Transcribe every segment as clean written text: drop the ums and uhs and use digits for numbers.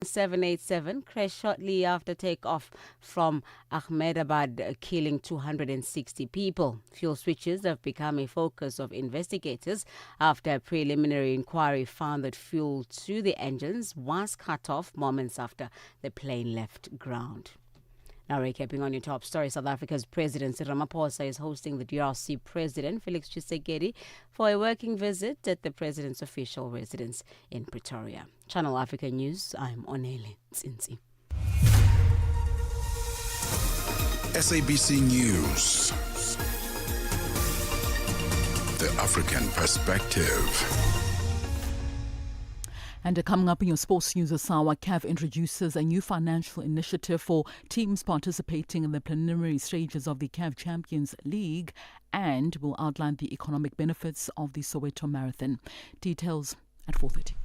787 crashed shortly after takeoff from Ahmedabad, killing 260 people. Fuel switches have become a focus of investigators after a preliminary inquiry found that fuel to the engines was cut off moments after the plane left ground. Now, recapping on your top story, South Africa's President Cyril Ramaphosa is hosting the DRC President Felix Tshisekedi for a working visit at the President's official residence in Pretoria. Channel Africa News, I'm Onele Tsinzi. SABC News. The African Perspective. And coming up in your sports news, Asawa CAF introduces a new financial initiative for teams participating in the preliminary stages of the CAF Champions League and will outline the economic benefits of the Soweto Marathon. Details at 4:30.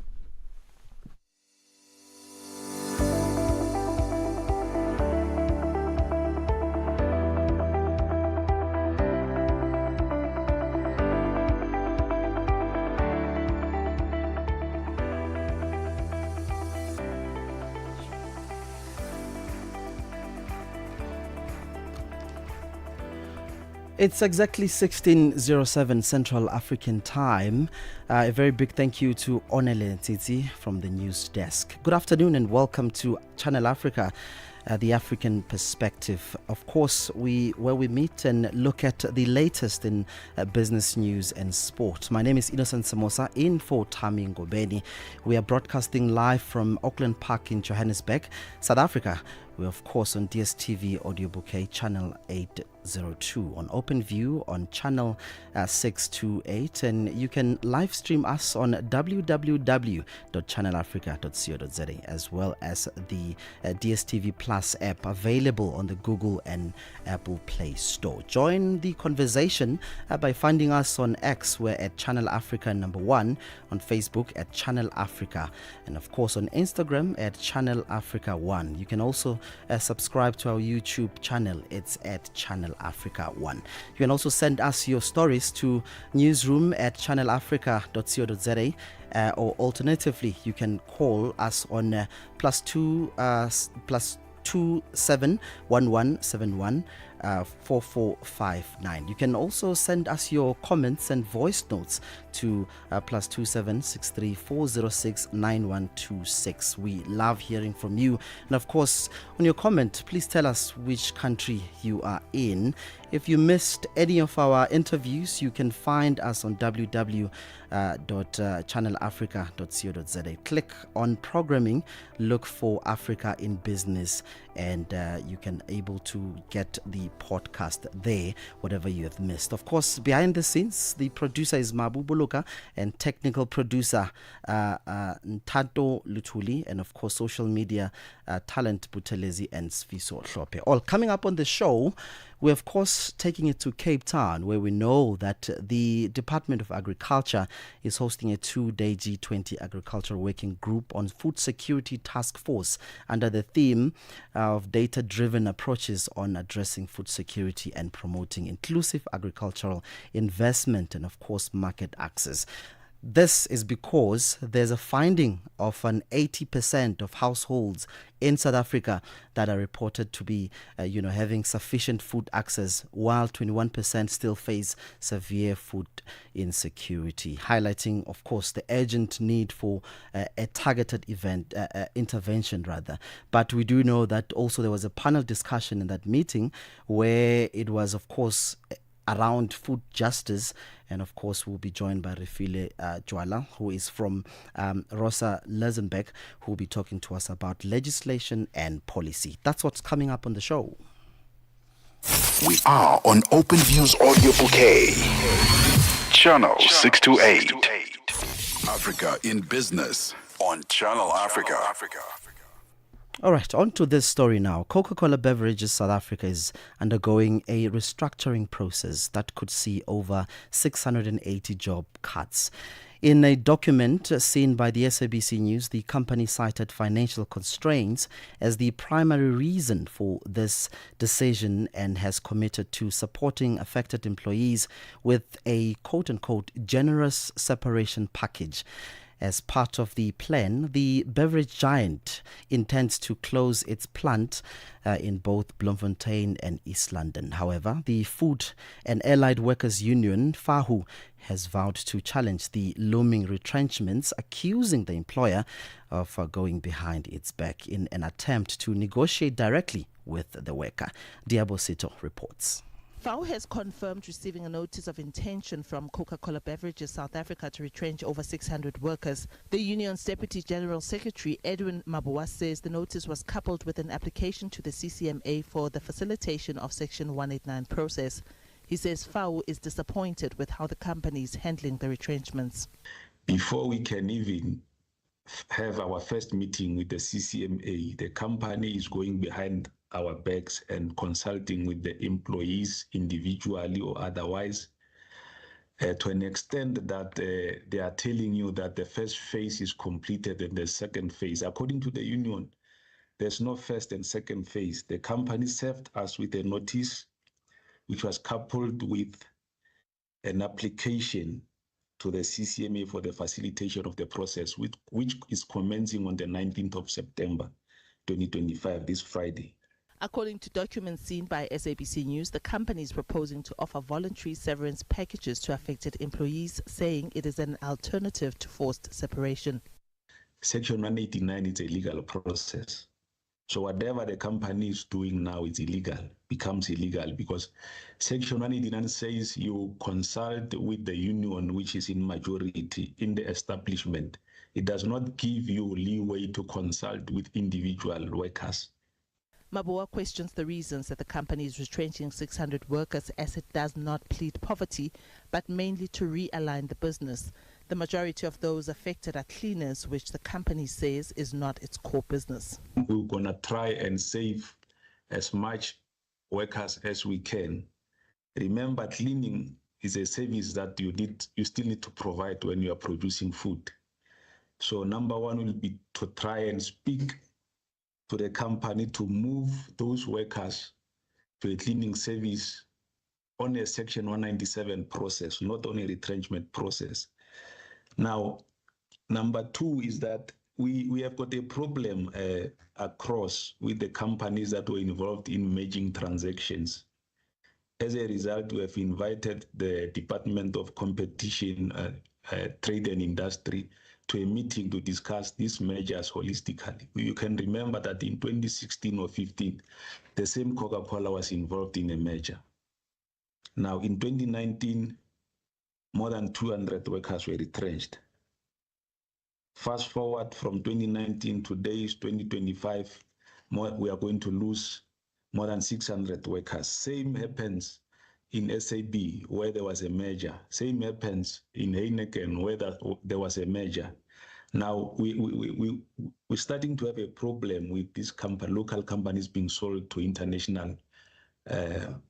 It's exactly 16:07 Central African Time. A very big thank you to Onele Titi from the news desk. Good afternoon and welcome to Channel Africa, the African Perspective. Of course, where we meet and look at the latest in business news and sport. My name is Innocent Semosa, in for Tami Ngobeni. We are broadcasting live from Auckland Park in Johannesburg, South Africa. We're of course on DSTV Audio Bouquet Channel 802, on OpenView on Channel 628, and you can live stream us on www.channelafrica.co.za, as well as the DSTV Plus app available on the Google and Apple Play Store. Join the conversation by finding us on X. We're at Channel Africa #1, on Facebook at Channel Africa, and of course on Instagram at Channel Africa 1. You can also subscribe to our YouTube channel. It's at Channel Africa 1. You can also send us your stories to newsroom@channelafrica.co.za, or alternatively you can call us on +2711714 4459. You can also send us your comments and voice notes to +27634069126. We love hearing from you. And of course, on your comment, please tell us which country you are in. If you missed any of our interviews, you can find us on www.channelafrica.co.za. Click on programming, look for Africa in Business, and you can able to get the podcast there, whatever you have missed. Of course, behind the scenes, the producer is Mabu Buluka, and technical producer Ntato Lutuli, and of course social media talent Butelezi and Sfiso Hlope. All coming up on the show. We're of course taking it to Cape Town, where we know that the Department of Agriculture is hosting a 2-day G20 Agricultural Working Group on Food Security Task Force under the theme of data-driven approaches on addressing food security and promoting inclusive agricultural investment and of course market access. This is because there's a finding of an 80% of households in South Africa that are reported to be, having sufficient food access, while 21% still face severe food insecurity, highlighting, of course, the urgent need for a targeted intervention. But we do know that also there was a panel discussion in that meeting where it was, of course, around food justice, and of course we'll be joined by Refile Jwala, who is from Rosa Luxemburg, who will be talking to us about legislation and policy. That's what's coming up on the show. We are on OpenView's Audio Bouquet, Channel 628. Africa in Business on Channel Africa. All right, on to this story now. Coca-Cola Beverages South Africa is undergoing a restructuring process that could see over 680 job cuts. In a document seen by the SABC News, the company cited financial constraints as the primary reason for this decision and has committed to supporting affected employees with a quote-unquote generous separation package. As part of the plan, the beverage giant intends to close its plant in both Bloemfontein and East London. However, the Food and Allied Workers Union, FAHU, has vowed to challenge the looming retrenchments, accusing the employer of going behind its back in an attempt to negotiate directly with the worker. Diabo Sito reports. FAO has confirmed receiving a notice of intention from Coca-Cola Beverages South Africa to retrench over 600 workers. The union's Deputy General Secretary, Edwin Mabua, says the notice was coupled with an application to the CCMA for the facilitation of Section 189 process. He says FAO is disappointed with how the company is handling the retrenchments. Before we can even have our first meeting with the CCMA, the company is going behind our backs and consulting with the employees individually or otherwise, to an extent that they are telling you that the first phase is completed and the second phase. According to the union, there's no first and second phase. The company served us with a notice which was coupled with an application to the CCMA for the facilitation of the process, which is commencing on the 19th of September, 2025, this Friday. According to documents seen by SABC News, the company is proposing to offer voluntary severance packages to affected employees, saying it is an alternative to forced separation. Section 189 is a legal process. So whatever the company is doing now is illegal, becomes illegal, because Section 189 says you consult with the union, which is in majority in the establishment. It does not give you leeway to consult with individual workers. Mabua questions the reasons that the company is retrenching 600 workers, as it does not plead poverty, but mainly to realign the business. The majority of those affected are cleaners, which the company says is not its core business. We're going to try and save as much workers as we can. Remember, cleaning is a service that you still need to provide when you are producing food. So number one will be to try and speak to the company to move those workers to a cleaning service on a Section 197 process, not on a retrenchment process. Now, number two is that we have got a problem across with the companies that were involved in merging transactions. As a result, we have invited the Department of Competition, Trade and Industry to a meeting to discuss these mergers holistically. You can remember that in 2016 or 15, the same Coca-Cola was involved in a merger. Now, in 2019, more than 200 workers were retrenched. Fast forward from 2019, today is 2025, we are going to lose more than 600 workers. Same happens in SAB, where there was a merger. Same happens in Heineken, where there was a merger. Now, we're starting to have a problem with these local companies being sold to international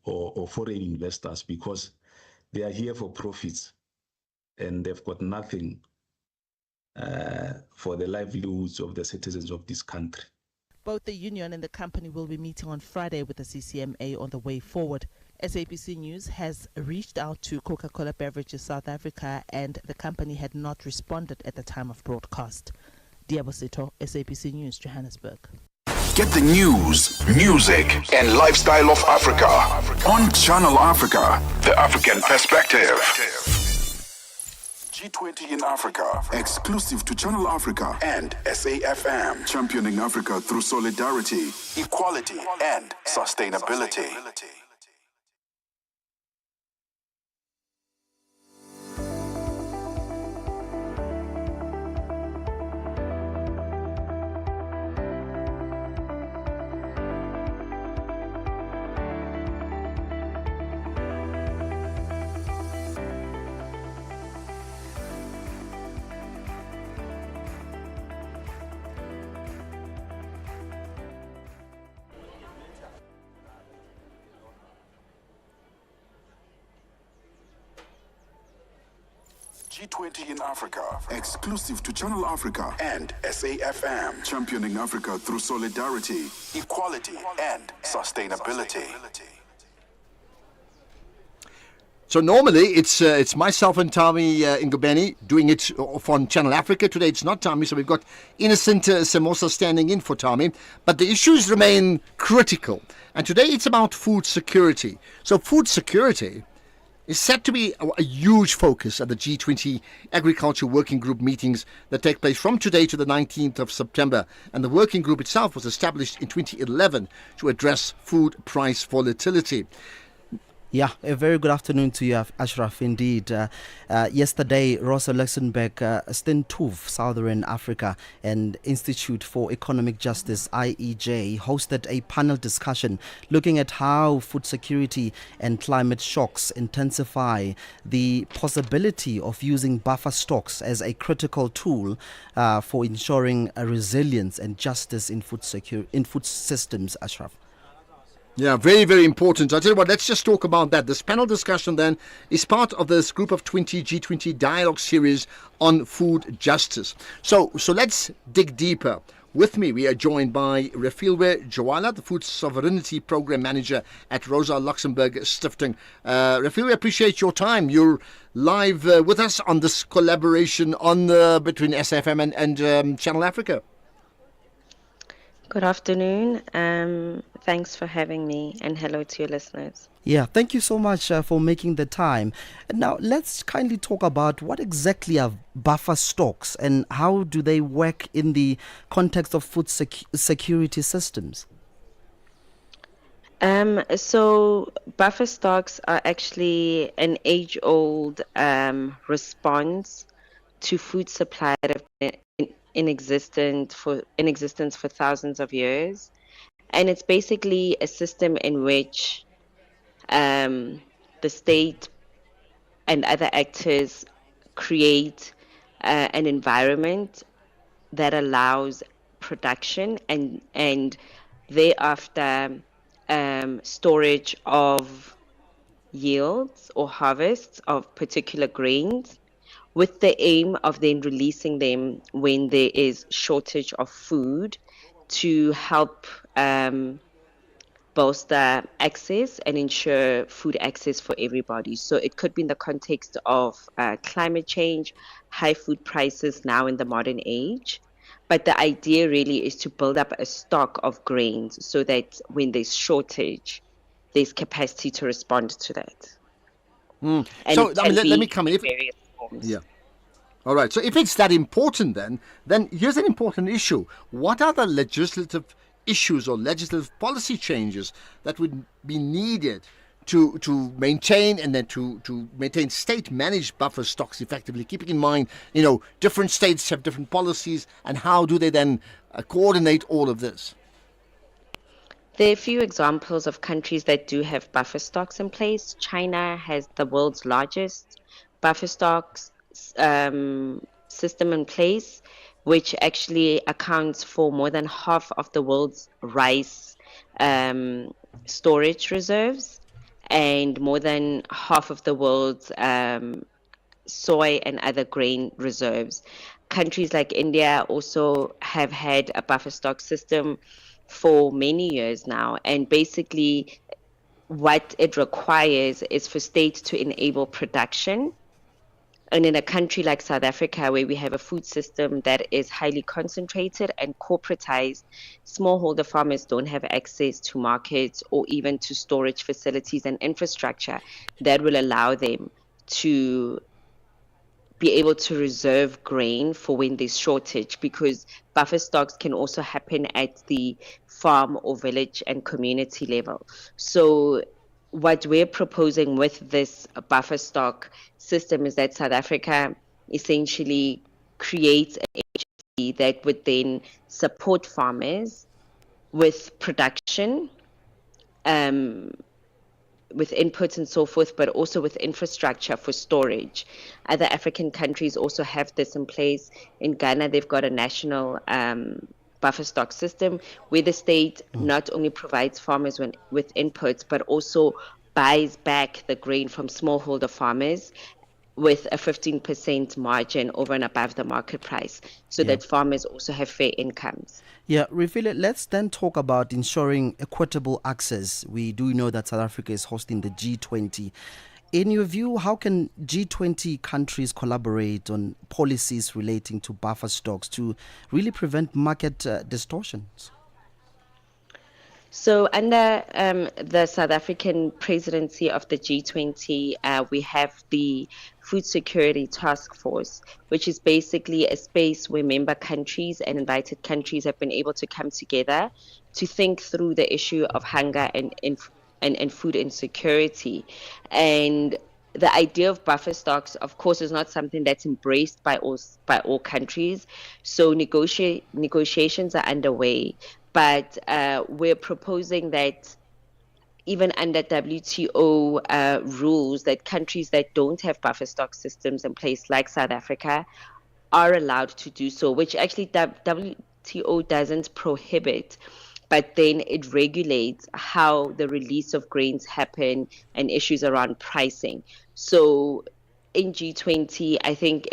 or foreign investors, because they are here for profits and they've got nothing for the livelihoods of the citizens of this country. Both the union and the company will be meeting on Friday with the CCMA on the way forward. SABC News has reached out to Coca-Cola Beverages South Africa, and the company had not responded at the time of broadcast. Diabo Sito, SABC News, Johannesburg. Get the news, music, and lifestyle of Africa on Channel Africa, the African perspective. G20 in Africa, exclusive to Channel Africa and SAFM, championing Africa through solidarity, equality, and sustainability. G20 in Africa, exclusive to Channel Africa and SAFM, championing Africa through solidarity, equality, and sustainability. So normally it's myself and Tami Ngubeni doing it on Channel Africa. Today it's not Tami, so we've got Innocent Semosa standing in for Tami. But the issues remain critical. And today it's about food security. So food security is set to be a huge focus at the G20 Agriculture Working Group meetings that take place from today to the 19th of September. And the working group itself was established in 2011 to address food price volatility. Yeah, a very good afternoon to you, Ashraf. Indeed, yesterday, Rosa Luxembourg, Stintuf, Southern Africa, and Institute for Economic Justice (IEJ) hosted a panel discussion looking at how food security and climate shocks intensify the possibility of using buffer stocks as a critical tool for ensuring a resilience and justice in food systems. Ashraf. Yeah, very, very important. I'll tell you what, let's just talk about that. This panel discussion then is part of this Group of 20 G20 dialogue series on food justice. So let's dig deeper. With me, we are joined by Refilwe Jawala, the Food Sovereignty Program Manager at Rosa Luxembourg Stiftung. Refilwe, appreciate your time. You're live with us on this collaboration on between SFM and Channel Africa. Good afternoon. Thanks for having me, and hello to your listeners. Yeah, thank you so much for making the time. And now let's kindly talk about what exactly are buffer stocks and how do they work in the context of food security systems? So buffer stocks are actually an age-old response to food supply that have been in existence for thousands of years. And it's basically a system in which the state and other actors create an environment that allows production and thereafter storage of yields or harvests of particular grains, with the aim of then releasing them when there is shortage of food to help bolster access and ensure food access for everybody. So it could be in the context of climate change, high food prices now in the modern age. But the idea really is to build up a stock of grains so that when there's shortage, there's capacity to respond to that. So let me come in. Various forms. Yeah. All right. So if it's that important, then here's an important issue. What are the legislative issues or legislative policy changes that would be needed to maintain and then to maintain state-managed buffer stocks effectively, keeping in mind, different states have different policies, and how do they then coordinate all of this? There are a few examples of countries that do have buffer stocks in place. China has the world's largest buffer stocks system in place, which actually accounts for more than half of the world's rice storage reserves and more than half of the world's soy and other grain reserves. Countries like India also have had a buffer stock system for many years now, and basically what it requires is for states to enable production. And in a country like South Africa, where we have a food system that is highly concentrated and corporatized, smallholder farmers don't have access to markets or even to storage facilities and infrastructure that will allow them to be able to reserve grain for when there's shortage, because buffer stocks can also happen at the farm or village and community level. So what we're proposing with this buffer stock system is that South Africa essentially creates an agency that would then support farmers with production, with inputs and so forth, but also with infrastructure for storage. Other African countries also have this in place. In Ghana, they've got a national buffer stock system where the state not only provides farmers with inputs, but also buys back the grain from smallholder farmers with a 15% margin over and above the market price, so that farmers also have fair incomes. Yeah, Refile, let's then talk about ensuring equitable access. We do know that South Africa is hosting the G20. In your view, how can G20 countries collaborate on policies relating to buffer stocks to really prevent market distortions? So, under the South African presidency of the G20, we have the Food Security Task Force, which is basically a space where member countries and invited countries have been able to come together to think through the issue of hunger and food insecurity. And the idea of buffer stocks, of course, is not something that's embraced by all countries. So negotiations are underway, but we're proposing that even under WTO rules, that countries that don't have buffer stock systems in place, like South Africa, are allowed to do so, which actually WTO doesn't prohibit, but then it regulates how the release of grains happen and issues around pricing. So in G20, I think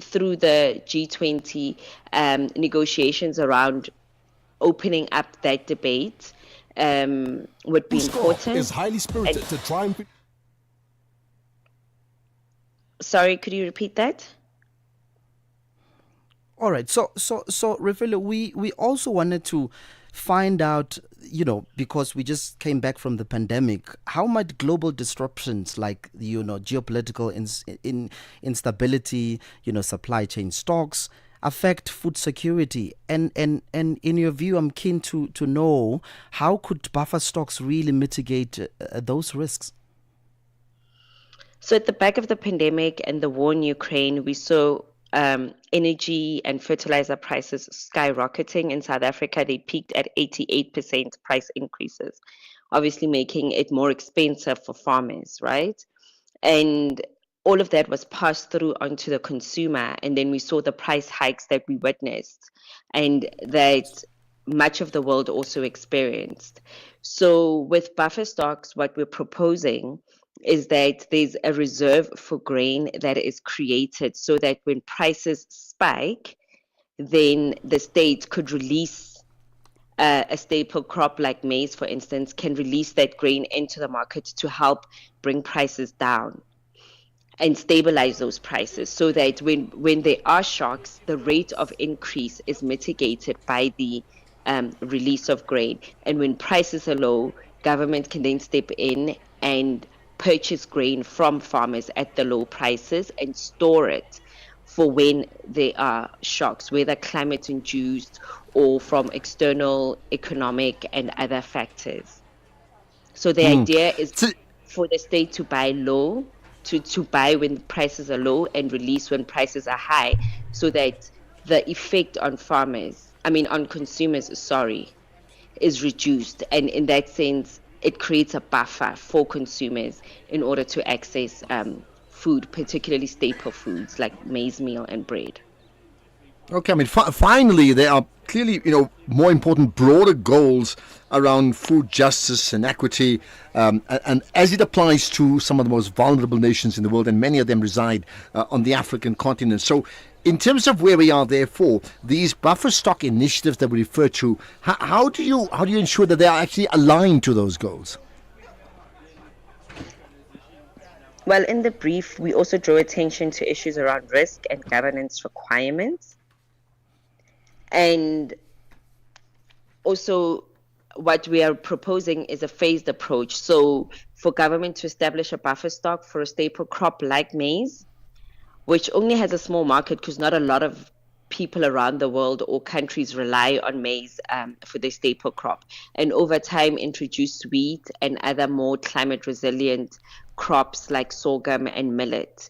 through the G20 negotiations around opening up that debate would be important. Is highly spirited to try and... Sorry, could you repeat that? All right. So Refilio, we also wanted to find out, because we just came back from the pandemic, how might global disruptions like, geopolitical instability, supply chain stocks affect food security? And in your view, I'm keen to know, how could buffer stocks really mitigate those risks? So at the back of the pandemic and the war in Ukraine, we saw energy and fertilizer prices skyrocketing in South Africa. They peaked at 88% price increases, obviously making it more expensive for farmers, right? And all of that was passed through onto the consumer. And then we saw the price hikes that we witnessed and that much of the world also experienced. So with buffer stocks, what we're proposing is that there's a reserve for grain that is created so that when prices spike, then the state could release a staple crop like maize, for instance, can release that grain into the market to help bring prices down and stabilize those prices, so that when there are shocks, the rate of increase is mitigated by the release of grain. And when prices are low, government can then step in and purchase grain from farmers at the low prices and store it for when there are shocks, whether climate induced or from external economic and other factors. So the idea is for the state to buy low, to buy when prices are low and release when prices are high, so that the effect on consumers, is reduced. And in that sense, it creates a buffer for consumers in order to access food, particularly staple foods like maize meal and bread. Okay, finally, there are clearly, more important, broader goals around food justice and equity, and as it applies to some of the most vulnerable nations in the world, and many of them reside on the African continent. So, in terms of where we are, therefore, these buffer stock initiatives that we refer to, how do you ensure that they are actually aligned to those goals? Well, in the brief, we also draw attention to issues around risk and governance requirements. And also, what we are proposing is a phased approach. So for government to establish a buffer stock for a staple crop like maize, which only has a small market because not a lot of people around the world or countries rely on maize for their staple crop, and over time introduce wheat and other more climate resilient crops like sorghum and millet.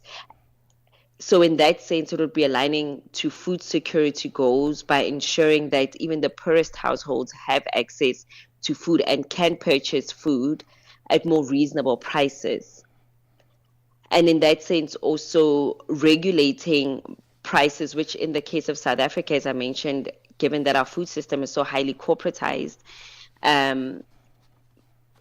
So in that sense, it would be aligning to food security goals by ensuring that even the poorest households have access to food and can purchase food at more reasonable prices. And in that sense, also regulating prices, which in the case of South Africa, as I mentioned, given that our food system is so highly corporatized,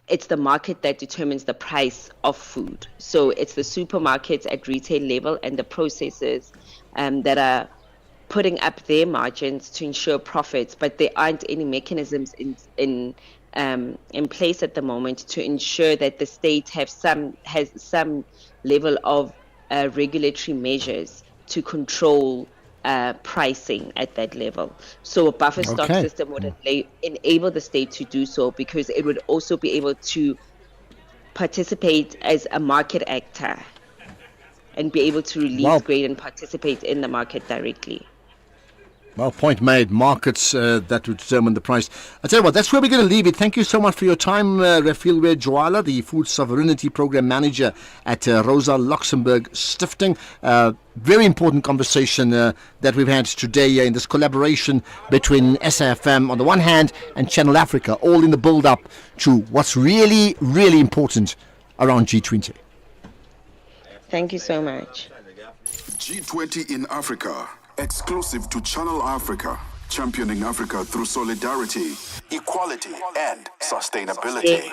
it's the market that determines the price of food. So it's the supermarkets at retail level and the processors that are putting up their margins to ensure profits, but there aren't any mechanisms in in place at the moment to ensure that the state has some level of regulatory measures to control pricing at that level. So a buffer stock system would enable the state to do so, because it would also be able to participate as a market actor and be able to release grain and participate in the market directly. Well, point made. Markets that would determine the price. I tell you what, that's where we're going to leave it. Thank you so much for your time, Refilwe Joala, the Food Sovereignty Program Manager at Rosa Luxemburg Stifting. Very important conversation that we've had today in this collaboration between SAFM on the one hand and Channel Africa, all in the build-up to what's really, really important around G20. Thank you so much. G20 in Africa. Exclusive to Channel Africa, championing Africa through solidarity, equality, and sustainability.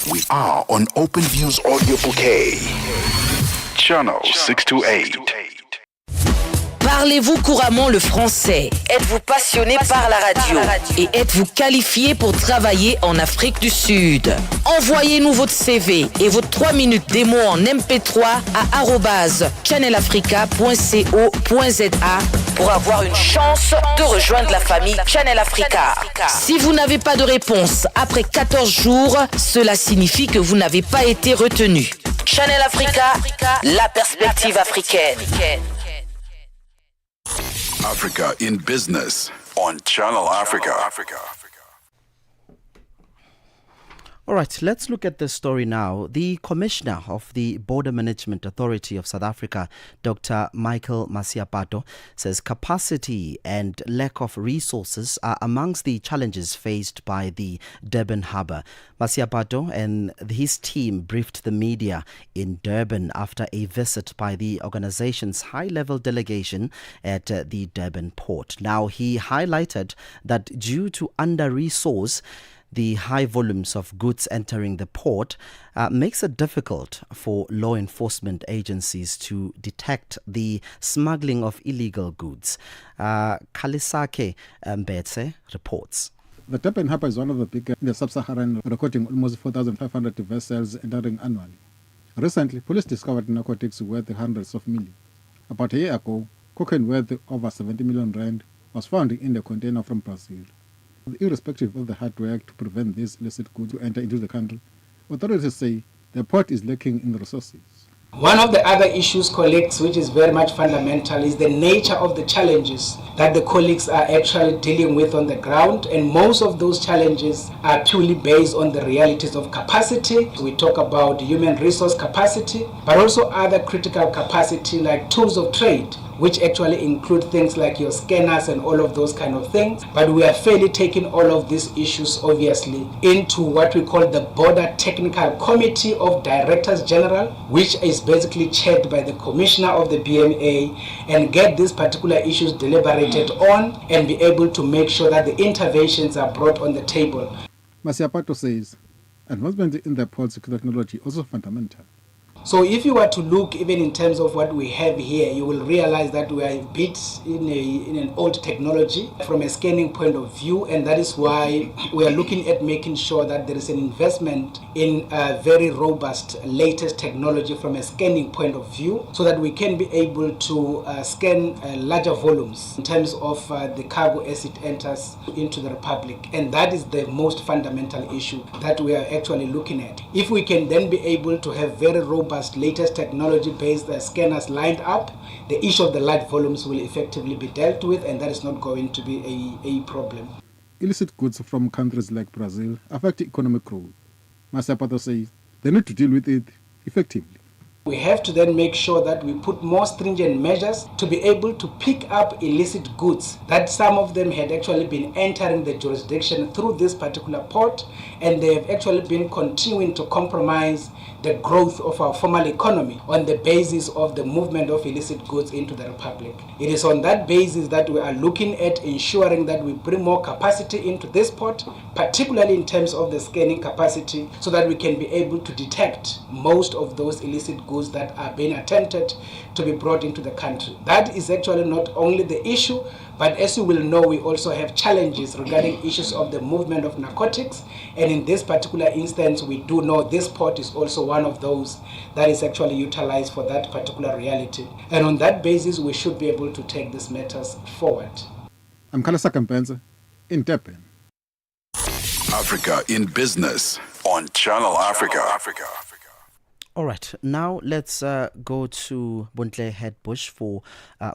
We are on Open Views Audio Bouquet. Channel 628. Parlez-vous couramment le français? Êtes-vous passionné par la radio? Et êtes-vous qualifié pour travailler en Afrique du Sud? Envoyez-nous votre CV et votre 3 minutes démo en MP3 à @channelafrica.co.za pour avoir une chance de rejoindre la famille Channel Africa. Si vous n'avez pas de réponse après 14 jours, cela signifie que vous n'avez pas été retenu. Channel Africa, la perspective africaine. Africa in Business on Channel Africa. All right, let's look at this story now. The Commissioner of the Border Management Authority of South Africa, Dr. Michael Masiapato, says capacity and lack of resources are amongst the challenges faced by the Durban harbour. Masiapato and his team briefed the media in Durban after a visit by the organization's high-level delegation at the Durban port. Now, he highlighted that due to under-resource, the high volumes of goods entering the port makes it difficult for law enforcement agencies to detect the smuggling of illegal goods. Kalisake Mbetse reports. The Durban harbour is one of the biggest in the sub-Saharan, recording almost 4,500 vessels entering annually. Recently, police discovered narcotics worth hundreds of millions. About a year ago, cocaine worth over 70 million rand was found in a container from Brazil. Irrespective of the hard work to prevent these illicit goods to enter into the country, authorities say the port is lacking in resources. One of the other issues, colleagues, which is very much fundamental, is the nature of the challenges that the colleagues are actually dealing with on the ground, and most of those challenges are purely based on the realities of capacity. We talk about human resource capacity, but also other critical capacity like tools of trade, which actually include things like your scanners and all of those kind of things. But we are fairly taking all of these issues, obviously, into what we call the Border Technical Committee of Directors General, which is basically chaired by the Commissioner of the BMA, and get these particular issues deliberated on and be able to make sure that the interventions are brought on the table. Masiapato says advancement in the port technology is also fundamental. So if you were to look even in terms of what we have here, you will realize that we are a bit in an old technology from a scanning point of view, and that is why we are looking at making sure that there is an investment in a very robust latest technology from a scanning point of view, so that we can be able to scan larger volumes in terms of the cargo as it enters into the Republic. And that is the most fundamental issue that we are actually looking at. If we can then be able to have very robust latest technology-based scanners lined up, the issue of the large volumes will effectively be dealt with, and that is not going to be a problem. Illicit goods from countries like Brazil affect economic growth. Masiapato says they need to deal with it effectively. We have to then make sure that we put more stringent measures to be able to pick up illicit goods, that some of them had actually been entering the jurisdiction through this particular port, and they have actually been continuing to compromise the growth of our formal economy on the basis of the movement of illicit goods into the Republic. It is on that basis that we are looking at ensuring that we bring more capacity into this port, particularly in terms of the scanning capacity, so that we can be able to detect most of those illicit goods that are being attempted to be brought into the country. That is actually not only the issue, but as you will know, we also have challenges regarding issues of the movement of narcotics. And in this particular instance, we do know this port is also one of those that is actually utilized for that particular reality. And on that basis, we should be able to take these matters forward. I'm Kalasa Kampenza in Durban. Africa in Business on Channel Africa. All right, now let's go to Bontle Headbush for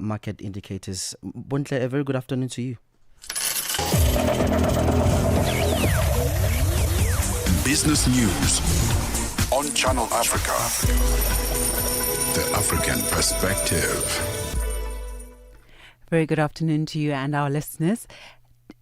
market indicators. Bontle, a very good afternoon to you. Business news on Channel Africa. The African perspective. Very good afternoon to you and our listeners.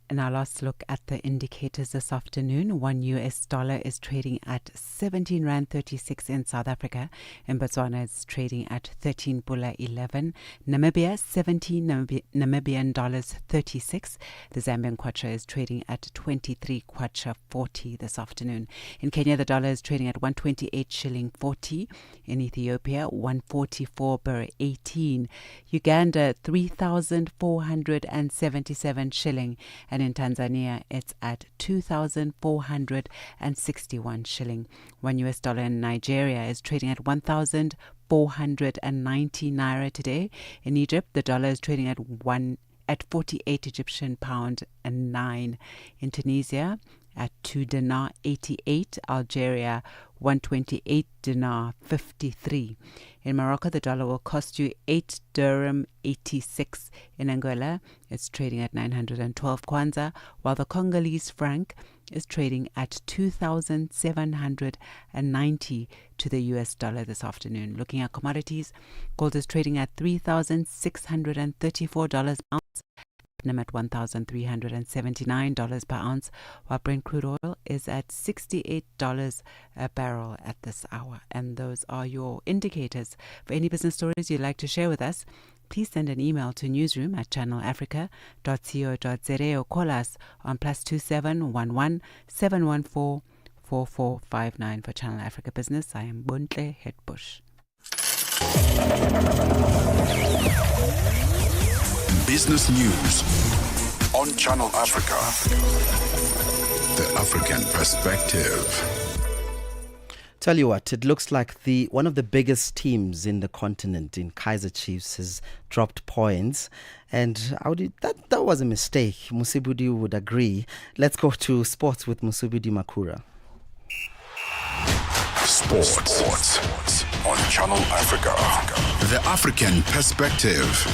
And our last look at the indicators this afternoon. $1 is trading at 17 Rand 36 in South Africa. In Botswana, it's trading at 13 Pula 11. Namibia, 17 Namibian dollars 36. The Zambian kwacha is trading at 23 kwacha 40 this afternoon. In Kenya, the dollar is trading at 128 shilling 40. In Ethiopia, 144 birr 18. Uganda, 3,477 shilling. And in Tanzania, it's at 2,461 shilling. $1 in Nigeria is trading at 1,490 naira today. In Egypt, the dollar is trading at 48 Egyptian pound and 9. In Tunisia, at 2 dinar 88. Algeria, 128 dinar 53. In Morocco, the dollar will cost you 8 dirham 86. In Angola, it's trading at 912 kwanza, while the Congolese franc is trading at 2,790 to the US dollar this afternoon. Looking at commodities, gold is trading at $3,634 per ounce. At $1,379 per ounce, while Brent crude oil is at $68 a barrel at this hour. And those are your indicators. For any business stories you'd like to share with us, please send an email to newsroom@channelafrica.co.za or call us on +2711 714 4459 for Channel Africa Business. I am Bontle Headbush. Business news on Channel Africa. The African perspective. Tell you what, it looks like one of the biggest teams in the continent, in Kaizer Chiefs, has dropped points, and that was a mistake. Musibudi would agree. Let's go to sports with Musibudi Makura. Sports on Channel Africa. The African perspective.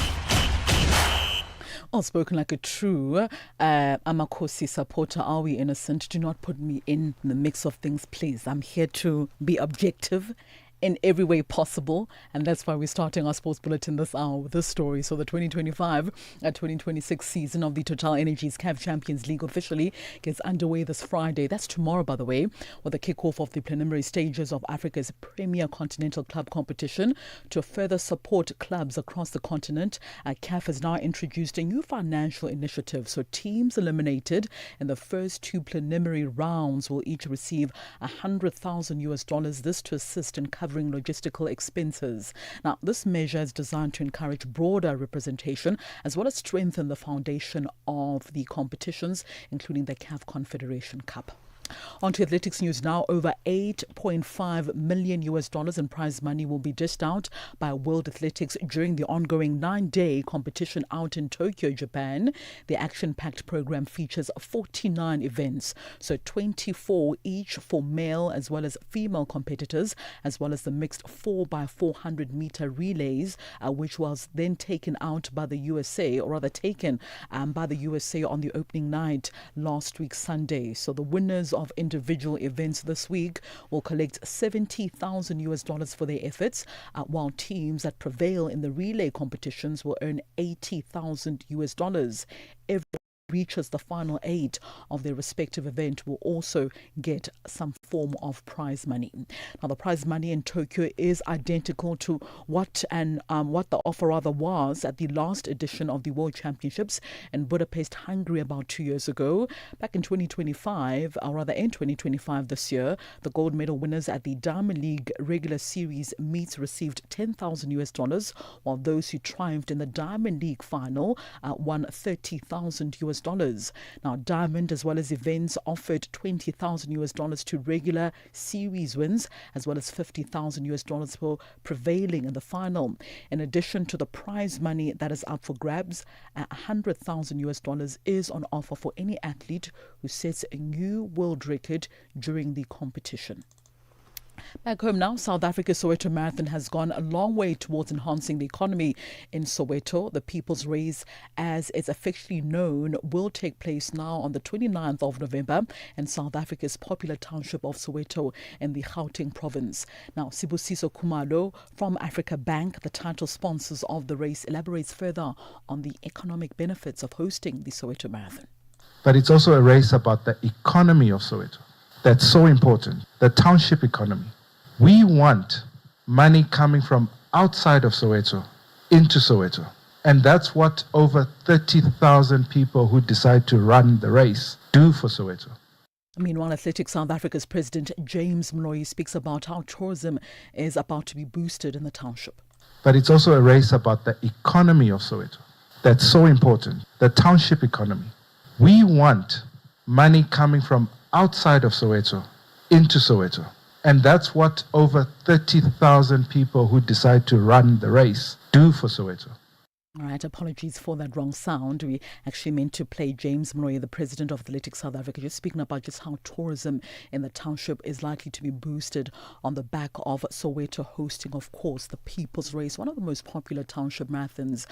All spoken like a true Amakosi supporter. Are we innocent? Do not put me in the mix of things, please. I'm here to be objective in every way possible, and that's why we're starting our sports bulletin this hour with this story. So the 2025-2026 season of the Total Energies CAF Champions League officially gets underway this Friday. That's tomorrow, by the way, with the kickoff of the preliminary stages of Africa's premier continental club competition. To further support clubs across the continent, CAF has now introduced a new financial initiative. So teams eliminated in the first two preliminary rounds will each receive $100,000. This to assist in covering logistical expenses. Now, this measure is designed to encourage broader representation as well as strengthen the foundation of the competitions, including the CAF Confederation Cup. On to athletics news now. Over $8.5 million in prize money will be dished out by World Athletics during the ongoing 9-day competition out in Tokyo, Japan. The action-packed program features 49 events, so 24 each for male as well as female competitors, as well as the mixed 4x400 meter relays, which was then taken out by the USA, or rather taken by the USA on the opening night last week, Sunday. So the winners of individual events this week will collect $70,000 for their efforts, while teams that prevail in the relay competitions will earn $80,000. Every reaches the final 8 of their respective event will also get some form of prize money. Now, the prize money in Tokyo is identical to what the offer rather was at the last edition of the World Championships in Budapest, Hungary, about 2 years ago. Back in 2025, or rather in 2025 this year, the gold medal winners at the Diamond League regular series meets received $10,000, while those who triumphed in the Diamond League final won $30,000. Now, Diamond as well as events offered $20,000 to regular series wins, as well as $50,000 for prevailing in the final. In addition to the prize money that is up for grabs, $100,000 is on offer for any athlete who sets a new world record during the competition. Back home now, South Africa's Soweto Marathon has gone a long way towards enhancing the economy in Soweto. The People's Race, as it's officially known, will take place now on the 29th of November in South Africa's popular township of Soweto in the Gauteng province. Now, Sibusiso Khumalo from Africa Bank, the title sponsors of the race, elaborates further on the economic benefits of hosting the Soweto Marathon. But it's also a race about the economy of Soweto. That's so important, the township economy. We want money coming from outside of Soweto into Soweto. And that's what over 30,000 people who decide to run the race do for Soweto. Meanwhile, Athletics South Africa's president James Mloyi speaks about how tourism is about to be boosted in the township. But it's also a race about the economy of Soweto. That's so important, the township economy. We want money coming from outside of Soweto into Soweto. And that's what over 30,000 people who decide to run the race do for Soweto. All right, apologies for that wrong sound. We actually meant to play James Mloyi, the president of Athletics South Africa, just speaking about just how tourism in the township is likely to be boosted on the back of Soweto hosting, of course, the People's Race, one of the most popular township marathons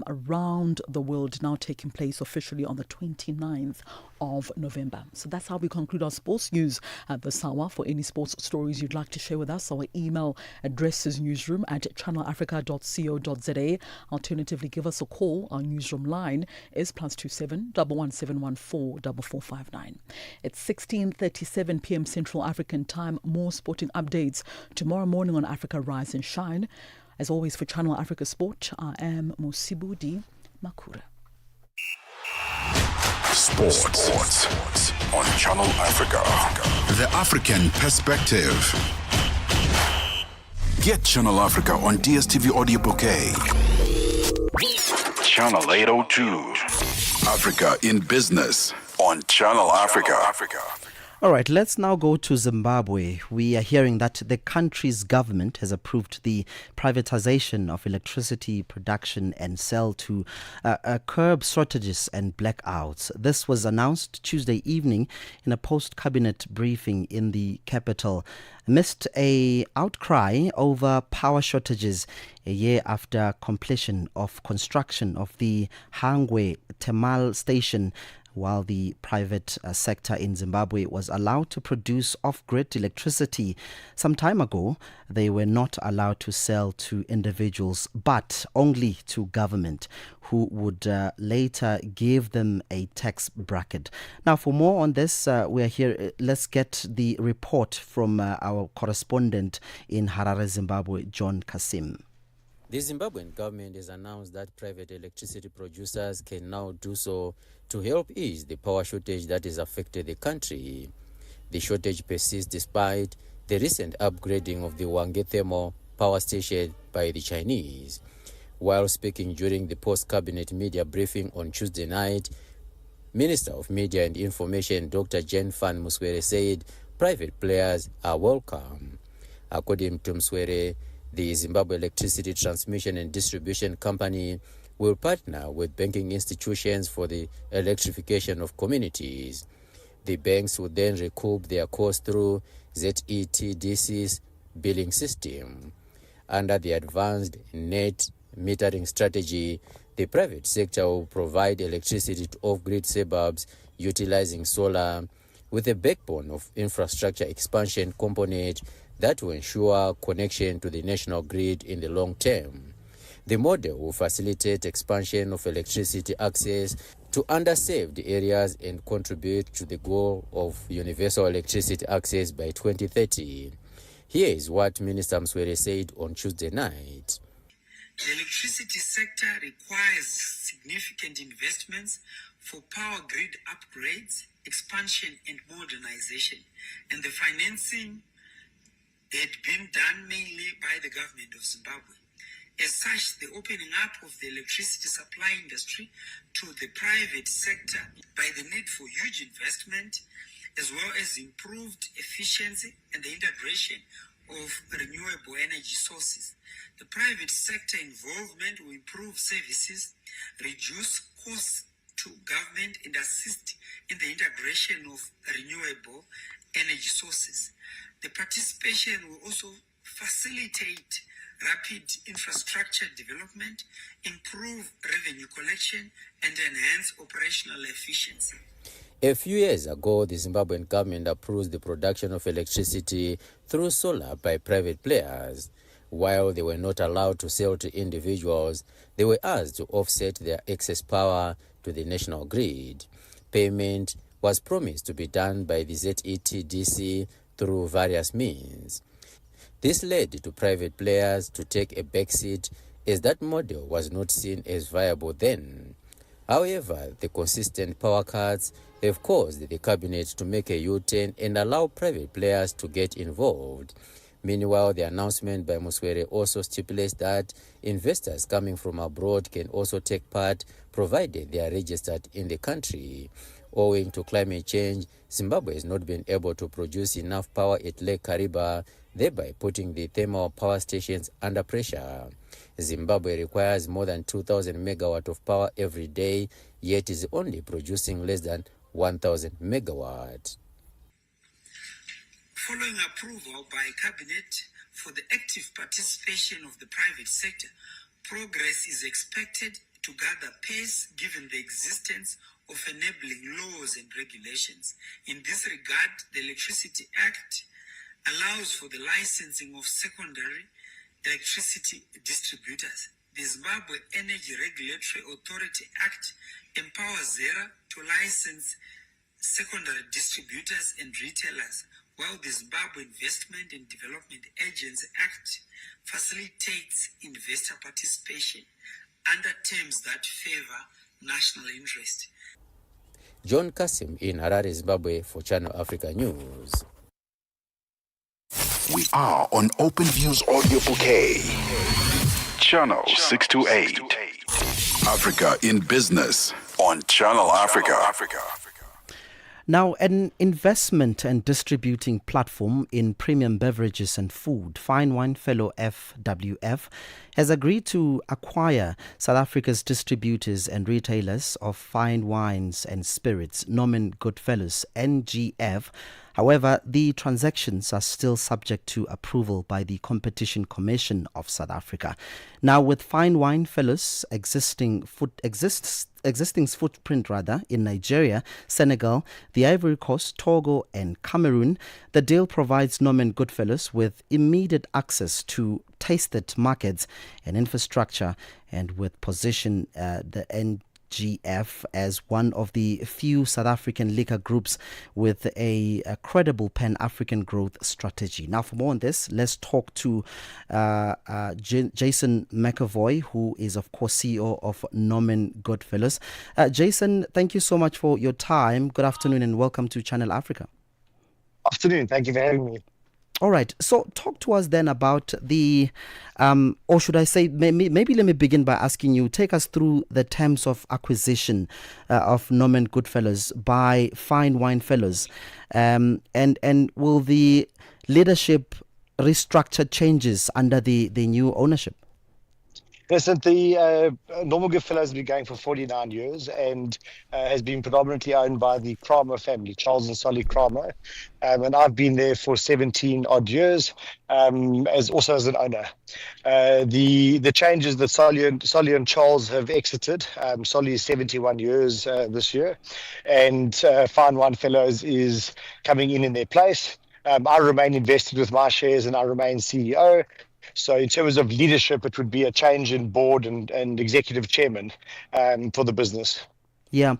around the world, now taking place officially on the 29th of November. So that's how we conclude our sports news at this hour. For any sports stories you'd like to share with us, our email address is newsroom@channelafrica.co.za. Alternatively, give us a call. Our newsroom line is +27 11714 4459. It's 16:37 p.m. Central African Time. More sporting updates tomorrow morning on Africa Rise and Shine. As always, for Channel Africa Sport, I am Mosibudi Makura. Sports on Channel Africa. The African Perspective. Get Channel Africa on DSTV Audio Bouquet. Channel 802. Africa in Business on Channel Africa. All right, let's now go to Zimbabwe. We are hearing that the country's government has approved the privatization of electricity production and sale to curb shortages and blackouts. This was announced Tuesday evening in a post-cabinet briefing in the capital, amidst an outcry over power shortages a year after completion of construction of the Hangwe Thermal Station, while the private sector in Zimbabwe was allowed to produce off-grid electricity. Some time ago, they were not allowed to sell to individuals, but only to government, who would later give them a tax bracket. Now, for more on this, we are here. Let's get the report from our correspondent in Harare, Zimbabwe, John Kasim. The Zimbabwean government has announced that private electricity producers can now do so to help ease the power shortage that has affected the country. The shortage persists despite the recent upgrading of the Hwange Thermal Power Station by the Chinese. While speaking during the post-cabinet media briefing on Tuesday night, Minister of Media and Information Dr. Jen Van Muswere said private players are welcome. According to Muswere, the Zimbabwe Electricity Transmission and Distribution Company will partner with banking institutions for the electrification of communities. The banks will then recoup their costs through ZETDC's billing system. Under the advanced net metering strategy, the private sector will provide electricity to off-grid suburbs utilizing solar, with a backbone of infrastructure expansion component that will ensure connection to the national grid in the long term. The model will facilitate expansion of electricity access to underserved areas and contribute to the goal of universal electricity access by 2030. Here is what Minister Mswere said on Tuesday night. The electricity sector requires significant investments for power grid upgrades, expansion and modernization, and the financing had been done mainly by the government of Zimbabwe. As such, the opening up of the electricity supply industry to the private sector by the need for huge investment, as well as improved efficiency and the integration of renewable energy sources. The private sector involvement will improve services, reduce costs to government, and assist in the integration of renewable energy sources. The participation will also facilitate rapid infrastructure development, improve revenue collection, and enhance operational efficiency. A few years ago, the Zimbabwean government approved the production of electricity through solar by private players. While they were not allowed to sell to individuals, they were asked to offset their excess power to the national grid. Payment was promised to be done by the ZETDC through various means. This led to private players to take a backseat, as that model was not seen as viable then. However, the consistent power cuts have caused the cabinet to make a U-turn and allow private players to get involved. Meanwhile, the announcement by Mswere also stipulates that investors coming from abroad can also take part, provided they are registered in the country. Owing to climate change, Zimbabwe has not been able to produce enough power at Lake Kariba, thereby putting the thermal power stations under pressure. Zimbabwe requires more than 2,000 megawatt of power every day, yet is only producing less than 1,000 megawatt. Following approval by Cabinet for the active participation of the private sector, progress is expected to gather pace given the existence of enabling laws and regulations. In this regard, the Electricity Act allows for the licensing of secondary electricity distributors. The Zimbabwe Energy Regulatory Authority Act empowers ZERA to license secondary distributors and retailers, while the Zimbabwe Investment and Development Agency Act facilitates investor participation under terms that favor national interest. John Kasim in Harare, Zimbabwe for Channel Africa News. We are on Open Views Audio Bouquet. Channel 628. Africa in Business on Channel Africa. Now, an investment and distributing platform in premium beverages and food, Fine Wine Fellow FWF, has agreed to acquire South Africa's distributors and retailers of fine wines and spirits, Norman Goodfellows, NGF. However, the transactions are still subject to approval by the Competition Commission of South Africa. Now, with Fine Wine Fellows existing footprint in Nigeria, Senegal, the Ivory Coast, Togo and Cameroon, the deal provides Norman Goodfellows with immediate access to tasted markets and infrastructure, and with position the NGF as one of the few South African liquor groups with a credible Pan-African growth strategy. Now, for more on this, let's talk to Jason McAvoy, who is, of course, CEO of Norman Goodfellows. Jason, thank you so much for your time. Good afternoon and welcome to Channel Africa. Afternoon. Thank you for having me. All right. So talk to us then about the, or should I say, maybe let me begin by asking you, take us through the terms of acquisition of Norman Goodfellows by Fine Wine Fellows. And will the leadership restructure changes under the new ownership? Yes, and the Norman Goodfellows has been going for 49 years and has been predominantly owned by the Kramer family, Charles and Solly Kramer. And I've been there for 17 odd years as an owner. The changes that Solly and Charles have exited, Solly is 71 years this year, and Fine Wine Fellows is coming in their place. I remain invested with my shares and I remain CEO. So in terms of leadership, it would be a change in board and executive chairman for the business. Yeah.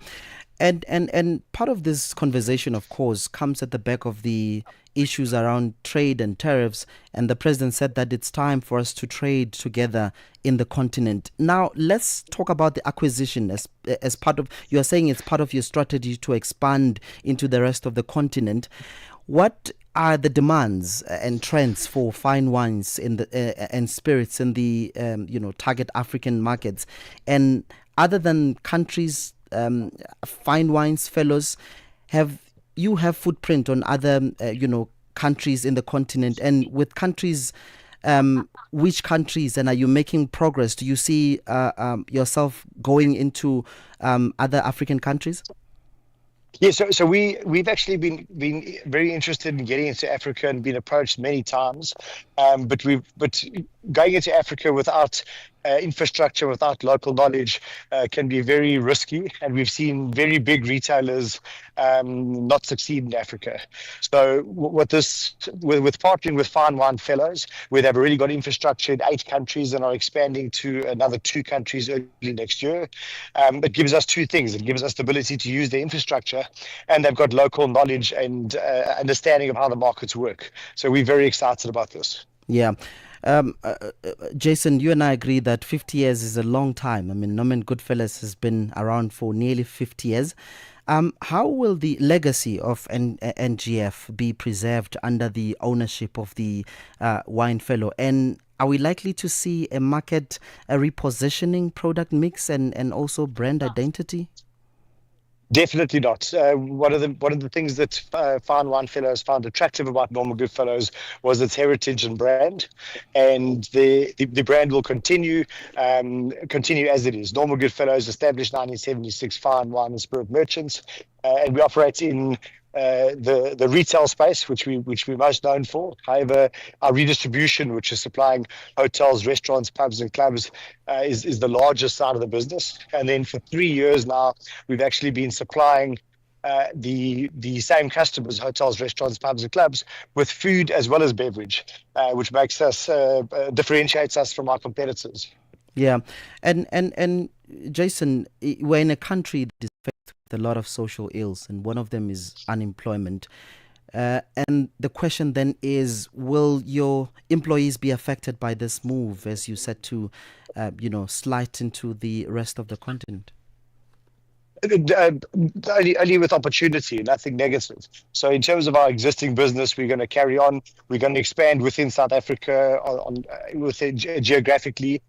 And part of this conversation, of course, comes at the back of the issues around trade and tariffs. And the president said that it's time for us to trade together in the continent. Now, let's talk about the acquisition as part of, you are saying it's part of your strategy to expand into the rest of the continent. What are the demands and trends for fine wines in the and spirits in the target African markets? And other than countries, fine wines fellows, have footprint on other countries in the continent? And with countries, which countries, and are you making progress? Do you see yourself going into other African countries? Yeah, so we've actually been very interested in getting into Africa and been approached many times, but going into Africa without infrastructure, without local knowledge, can be very risky, and we've seen very big retailers not succeed in Africa. So with partnering with Fine Wine Fellows, where they've already got infrastructure in 8 countries and are expanding to another 2 countries early next year, it gives us 2 things. It gives us the ability to use the infrastructure, and they've got local knowledge and understanding of how the markets work. So we're very excited about this. Yeah. Jason, you and I agree that 50 years is a long time. I mean, Norman Goodfellas has been around for nearly 50 years. How will the legacy of NGF be preserved under the ownership of the Wine Fellow? And are we likely to see a market repositioning, product mix, and also brand identity? Definitely not. One of the things that Fine Wine Fellows found attractive about Norman Goodfellows was its heritage and brand, and the brand will continue as it is. Norman Goodfellows, established 1976, fine wine and spirit merchants, and we operate in the retail space, which we're most known for. However, our redistribution, which is supplying hotels, restaurants, pubs, and clubs, is the largest side of the business. And then for 3 years now, we've actually been supplying the same customers, hotels, restaurants, pubs, and clubs, with food as well as beverage, which makes us differentiates us from our competitors. Yeah, and Jason, we're in a country that is faced with a lot of social ills, and one of them is unemployment. And the question then is, will your employees be affected by this move, as you said, to slide into the rest of the continent? Only with opportunity, nothing negative. So in terms of our existing business, we're going to carry on. We're going to expand within South Africa geographically,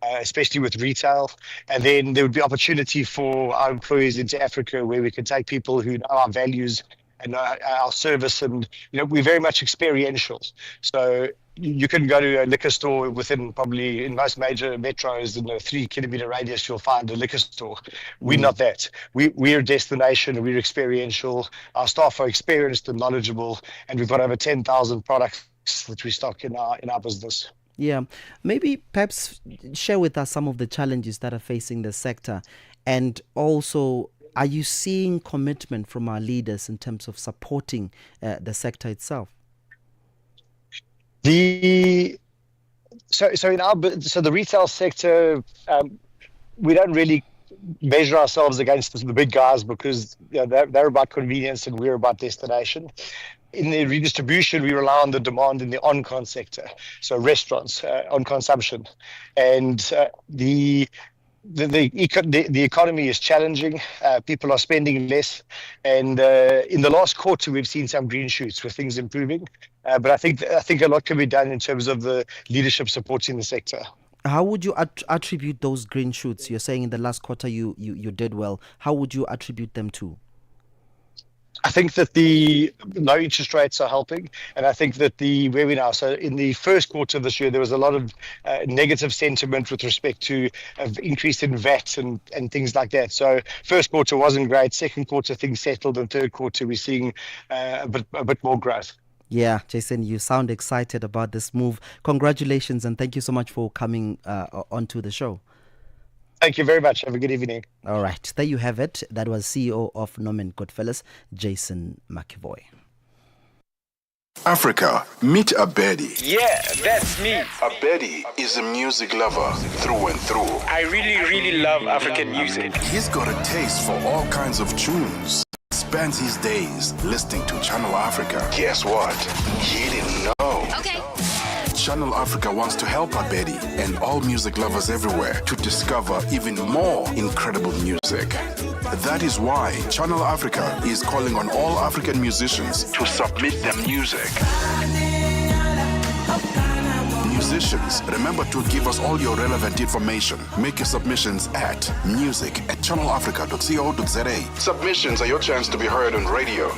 especially with retail. And then there would be opportunity for our employees into Africa, where we can take people who know our values and our service. And, we're very much experiential. So you can go to a liquor store within, probably in most major metros, in a 3-kilometer radius, you'll find a liquor store. We're not that. We're a destination, we're experiential. Our staff are experienced and knowledgeable, and we've got over 10,000 products that we stock in our business. Yeah, maybe perhaps share with us some of the challenges that are facing the sector, and also, are you seeing commitment from our leaders in terms of supporting the sector itself? So the retail sector, we don't really measure ourselves against the big guys, because they're about convenience and we're about destination. In the redistribution, we rely on the demand in the on-con sector, so restaurants, on consumption, and the economy is challenging. People are spending less, and in the last quarter, we've seen some green shoots with things improving. But I think a lot can be done in terms of the leadership supporting the sector. How would you attribute those green shoots? You're saying in the last quarter you did well. How would you attribute them to? I think that the low interest rates are helping, and I think that where we now, so in the first quarter of this year, there was a lot of negative sentiment with respect to increase in VAT and things like that. So first quarter wasn't great. Second quarter, things settled, and third quarter, we're seeing a bit more growth. Yeah, Jason, you sound excited about this move. Congratulations, and thank you so much for coming onto the show. Thank you very much. Have a good evening. All right. There you have it. That was CEO of Norman Goodfellas, Jason McEvoy. Africa, meet Abedi. Yeah, that's me. Abedi is a music lover through and through. I really love African music. He's got a taste for all kinds of tunes. Spends his days listening to Channel Africa. Guess what? He didn't know. Okay. Channel Africa wants to help Abedi and all music lovers everywhere to discover even more incredible music. That is why Channel Africa is calling on all African musicians to submit their music. Musicians, remember to give us all your relevant information. Make your submissions at music@channelafrica.co.za. Submissions are your chance to be heard on radio.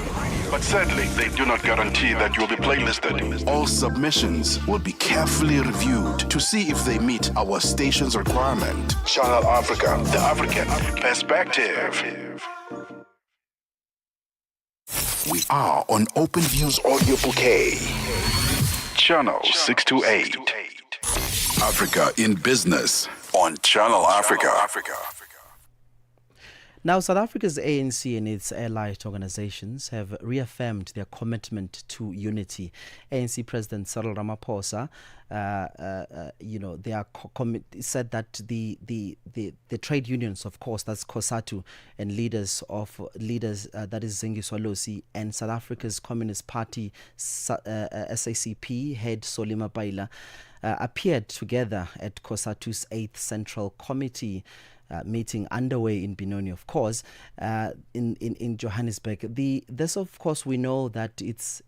But sadly, they do not guarantee that you will be playlisted. All submissions will be carefully reviewed to see if they meet our station's requirement. Channel Africa, the African perspective. We are on Open Views Audio Bouquet. Channel 628. Africa in Business on Channel Africa. Now, South Africa's ANC and its allied organizations have reaffirmed their commitment to unity. ANC President Cyril Ramaphosa, they are said that the trade unions, of course, that's COSATU, and leaders that is Zingiswa Losi, and South Africa's Communist Party SACP head Solima Paila appeared together at COSATU's 8th Central Committee meeting underway in Benoni, of course, in Johannesburg. This, of course, we know that it's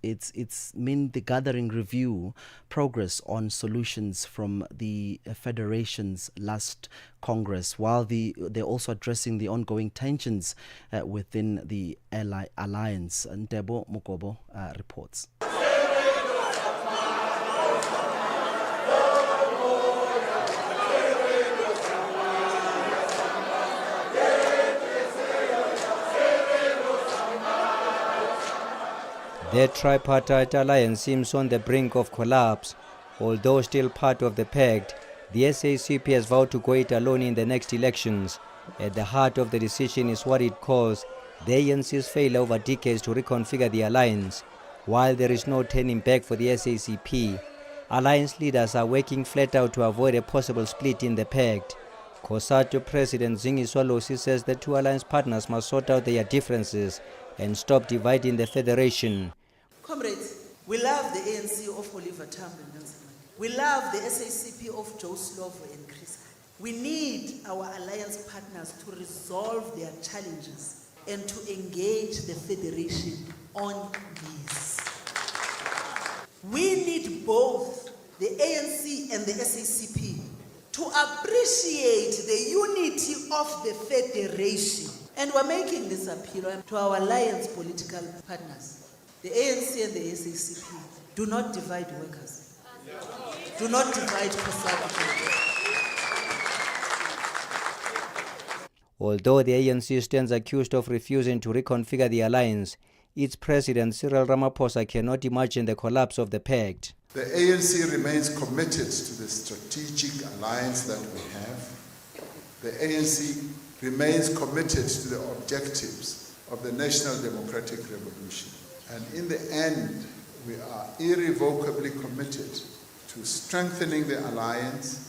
mean the gathering review progress on solutions from the federation's last Congress, while they're also addressing the ongoing tensions within the alliance. And Debo Mugobo reports. The tripartite alliance seems on the brink of collapse. Although still part of the pact, the SACP has vowed to go it alone in the next elections. At the heart of the decision is what it calls the ANC's failure over decades to reconfigure the alliance. While there is no turning back for the SACP, alliance leaders are working flat out to avoid a possible split in the pact. COSATU President Zingiswa Losi says the two alliance partners must sort out their differences and stop dividing the federation. Comrades, we love the ANC of Oliver Tambo and Nelson Mandela. We love the SACP of Joe Slovo and Chris. We need our alliance partners to resolve their challenges and to engage the federation on these. We need both the ANC and the SACP to appreciate the unity of the federation. And we're making this appeal to our alliance political partners. The ANC and the SACP, do not divide workers. Do not divide COSATU. Although the ANC stands accused of refusing to reconfigure the alliance, its president Cyril Ramaphosa cannot imagine the collapse of the pact. The ANC remains committed to the strategic alliance that we have. The ANC remains committed to the objectives of the National Democratic Revolution. And in the end, we are irrevocably committed to strengthening the alliance.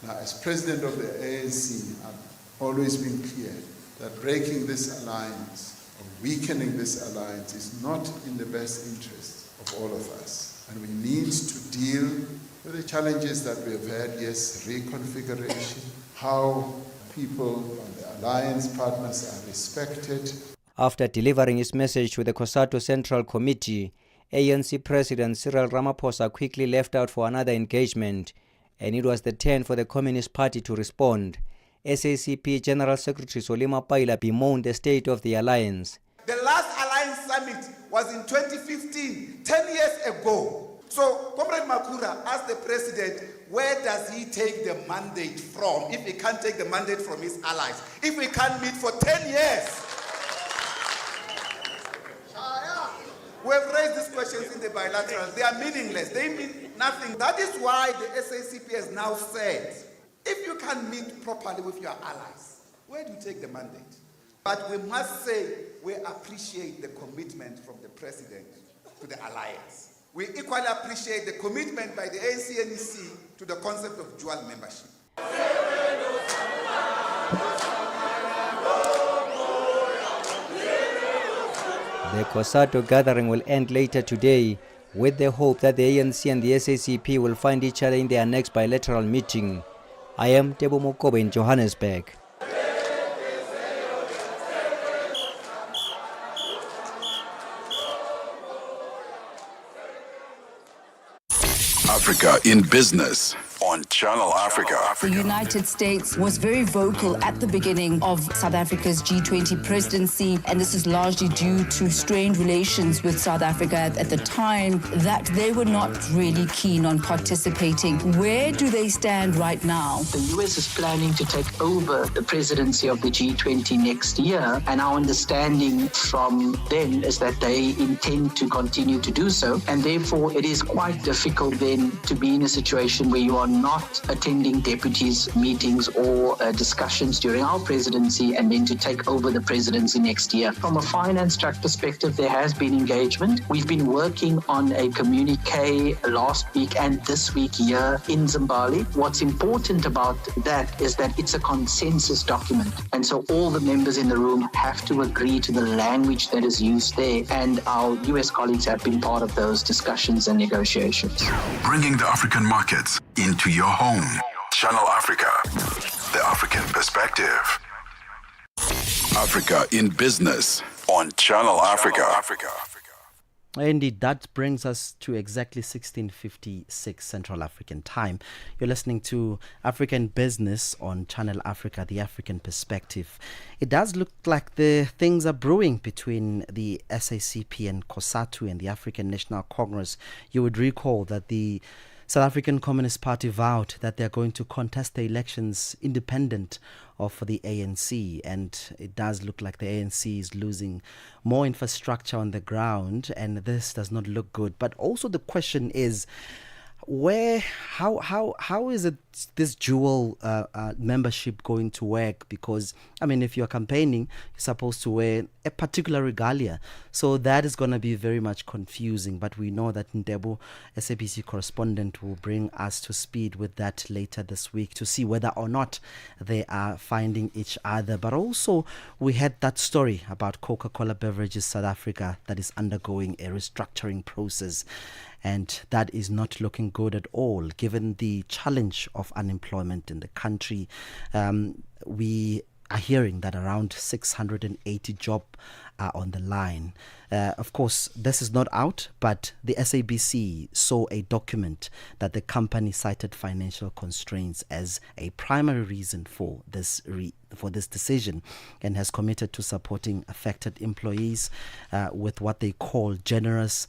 Now, as president of the ANC, I've always been clear that breaking this alliance or weakening this alliance is not in the best interest of all of us. And we need to deal with the challenges that we have had, yes, reconfiguration, how people and the alliance partners are respected. After delivering his message to the COSATU Central Committee, ANC President Cyril Ramaphosa quickly left out for another engagement, and it was the turn for the Communist Party to respond. SACP General Secretary Solima Paila bemoaned the state of the alliance. The last alliance summit was in 2015, 10 years ago. So, Comrade Makura asked the president, where does he take the mandate from if he can't take the mandate from his allies? If we can't meet for 10 years? We have raised these questions in the bilaterals. They are meaningless. They mean nothing. That is why the SACP has now said, if you can meet properly with your allies, where do you take the mandate? But we must say we appreciate the commitment from the president to the alliance. We equally appreciate the commitment by the ANC and NEC to the concept of dual membership. The COSATU gathering will end later today with the hope that the ANC and the SACP will find each other in their next bilateral meeting. I am Tebo Mokobe in Johannesburg. Africa in Business on Channel Africa. The United States was very vocal at the beginning of South Africa's G20 presidency, and this is largely due to strained relations with South Africa at the time, that they were not really keen on participating. Where do they stand right now? The US is planning to take over the presidency of the G20 next year, and our understanding from them is that they intend to continue to do so, and therefore it is quite difficult then to be in a situation where you are not attending deputies' meetings or discussions during our presidency and then to take over the presidency next year. From a finance track perspective, there has been engagement. We've been working on a communique last week and this week here in Zimbabwe. What's important about that is that it's a consensus document. And so all the members in the room have to agree to the language that is used there. And our US colleagues have been part of those discussions and negotiations. Bringing the African markets into your home. Channel Africa, the African perspective. Africa in Business on Channel Africa. Indeed, that brings us to exactly 16:56 Central African time. You're listening to African Business on Channel Africa, the African perspective. It does look like the things are brewing between the SACP and COSATU and the African National Congress. You would recall that the South African Communist Party vowed that they're going to contest the elections independent of the ANC, and it does look like the ANC is losing more infrastructure on the ground, and this does not look good. But also the question is, how is it this dual membership going to work? Because I mean, if you're campaigning, you're supposed to wear a particular regalia, so that is going to be very much confusing. But we know that Ntebo, SABC correspondent, will bring us to speed with that later this week to see whether or not they are finding each other. But also we had that story about Coca-Cola Beverages South Africa that is undergoing a restructuring process. And that is not looking good at all, given the challenge of unemployment in the country. We are hearing that around 680 jobs are on the line. Of course, this is not out, but the SABC saw a document that the company cited financial constraints as a primary reason for this decision, and has committed to supporting affected employees with what they call generous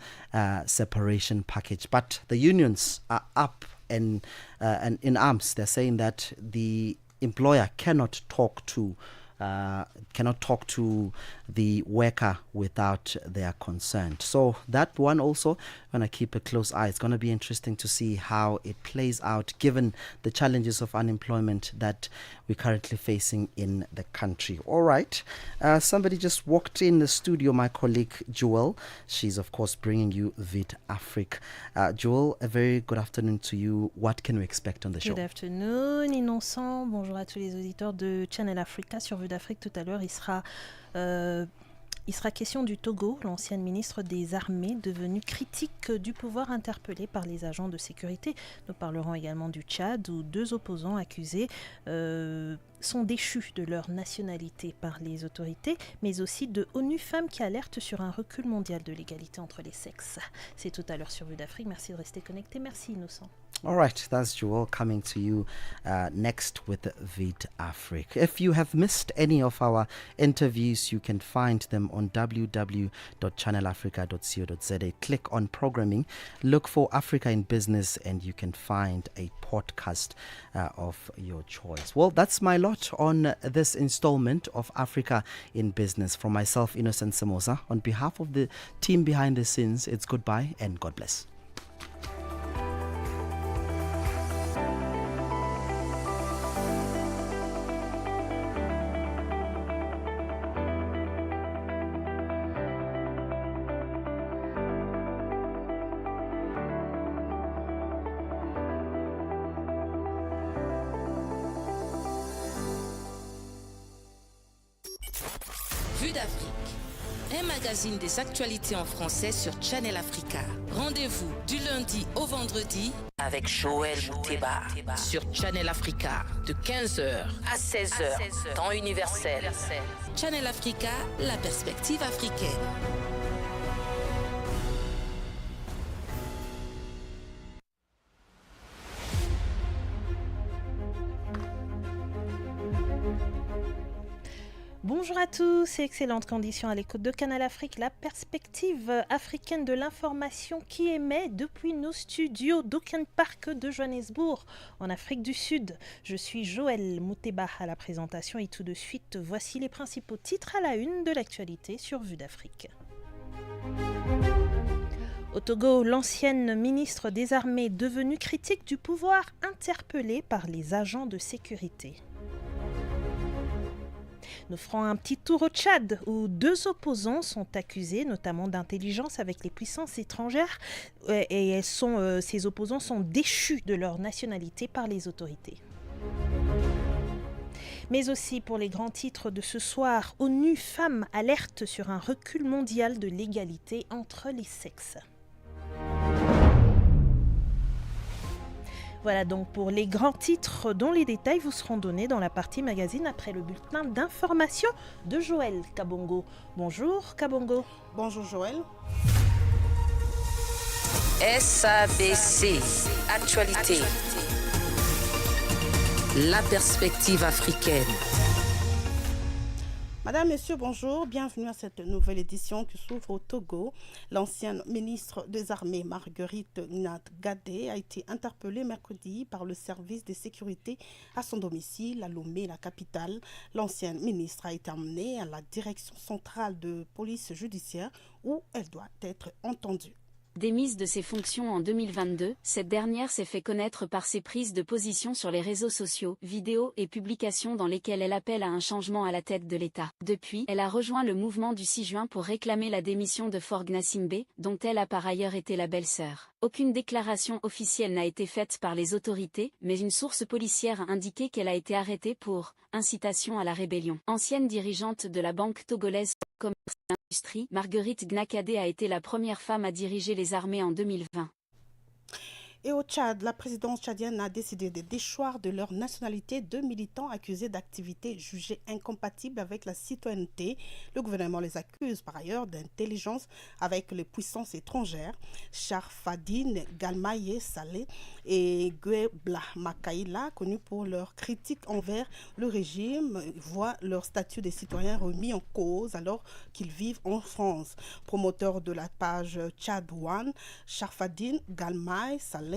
separation package. But the unions are up and in arms. They're saying that the employer cannot talk to the worker without their consent. So that one also going to keep a close eye. It's going to be interesting to see how it plays out, given the challenges of unemployment that we're currently facing in the country. All right. Somebody just walked in the studio, my colleague Joel. She's, of course, bringing you Vite Afrique. Joel, a very good afternoon to you. What can we expect on the show? Good afternoon, Innocent. Bonjour à tous les auditeurs de Channel Africa. Sur Vue d'Afrique, tout à l'heure, il sera question du Togo, l'ancienne ministre des Armées devenue critique du pouvoir interpellée par les agents de sécurité. Nous parlerons également du Tchad, où 2 opposants accusés sont déchus de leur nationalité par les autorités, mais aussi de ONU Femmes qui alertent sur un recul mondial de l'égalité entre les sexes. C'est tout à l'heure sur Vue d'Afrique. Merci de rester connecté. Merci, Innocent. All right, that's Joel coming to you next with Vite Afrique. If you have missed any of our interviews, you can find them on www.channelafrica.co.za. Click on programming, look for Africa in Business, and you can find a podcast of your choice. Well, that's my lot on this installment of Africa in Business. From myself, Innocent Semosa, on behalf of the team behind the scenes, it's goodbye and God bless. d'Afrique, un magazine des actualités en français sur Channel Africa. Rendez-vous du lundi au vendredi avec Joël Mouteba sur Channel Africa de 15h à 16h, temps universel. Channel Africa, la perspective africaine. Bonjour à tous et excellentes conditions à l'écoute de Canal Afrique, la perspective africaine de l'information qui émet depuis nos studios d'Auckland Park de Johannesburg, en Afrique du Sud. Je suis Joël Mouteba à la présentation et tout de suite, voici les principaux titres à la une de l'actualité sur Vue d'Afrique. Au Togo, l'ancienne ministre des Armées devenue critique du pouvoir interpellée par les agents de sécurité. Nous ferons un petit tour au Tchad où 2 opposants sont accusés notamment d'intelligence avec les puissances étrangères et ces opposants sont déchus de leur nationalité par les autorités. Mais aussi pour les grands titres de ce soir, ONU Femmes alerte sur un recul mondial de l'égalité entre les sexes. Voilà donc pour les grands titres dont les détails vous seront donnés dans la partie magazine après le bulletin d'information de Joël Kabongo. Bonjour Kabongo. Bonjour Joël. SABC, actualité. La perspective africaine. Madame, Monsieur, bonjour. Bienvenue à cette nouvelle édition qui s'ouvre au Togo. L'ancienne ministre des Armées, Marguerite Nat-Gadé, a été interpellée mercredi par le service de sécurité à son domicile à Lomé, la capitale. L'ancienne ministre a été emmenée à la direction centrale de police judiciaire où elle doit être entendue. Démise de ses fonctions en 2022, cette dernière s'est fait connaître par ses prises de position sur les réseaux sociaux, vidéos et publications dans lesquelles elle appelle à un changement à la tête de l'État. Depuis, elle a rejoint le mouvement du 6 juin pour réclamer la démission de Faure Gnassingbé, dont elle a par ailleurs été la belle-sœur. Aucune déclaration officielle n'a été faite par les autorités, mais une source policière a indiqué qu'elle a été arrêtée pour incitation à la rébellion. Ancienne dirigeante de la banque togolaise Commerce et Industrie, Marguerite Gnakadé a été la première femme à diriger les armées en 2020. Et au Tchad, la présidence tchadienne a décidé de déchoir de leur nationalité 2 militants accusés d'activités jugées incompatibles avec la citoyenneté. Le gouvernement les accuse par ailleurs d'intelligence avec les puissances étrangères. Sharfadine Galmaye Saleh et Guebla Makaïla, connus pour leur critique envers le régime, voient leur statut de citoyen remis en cause alors qu'ils vivent en France. Promoteur de la page Tchad One, Sharfadine Galmaye Saleh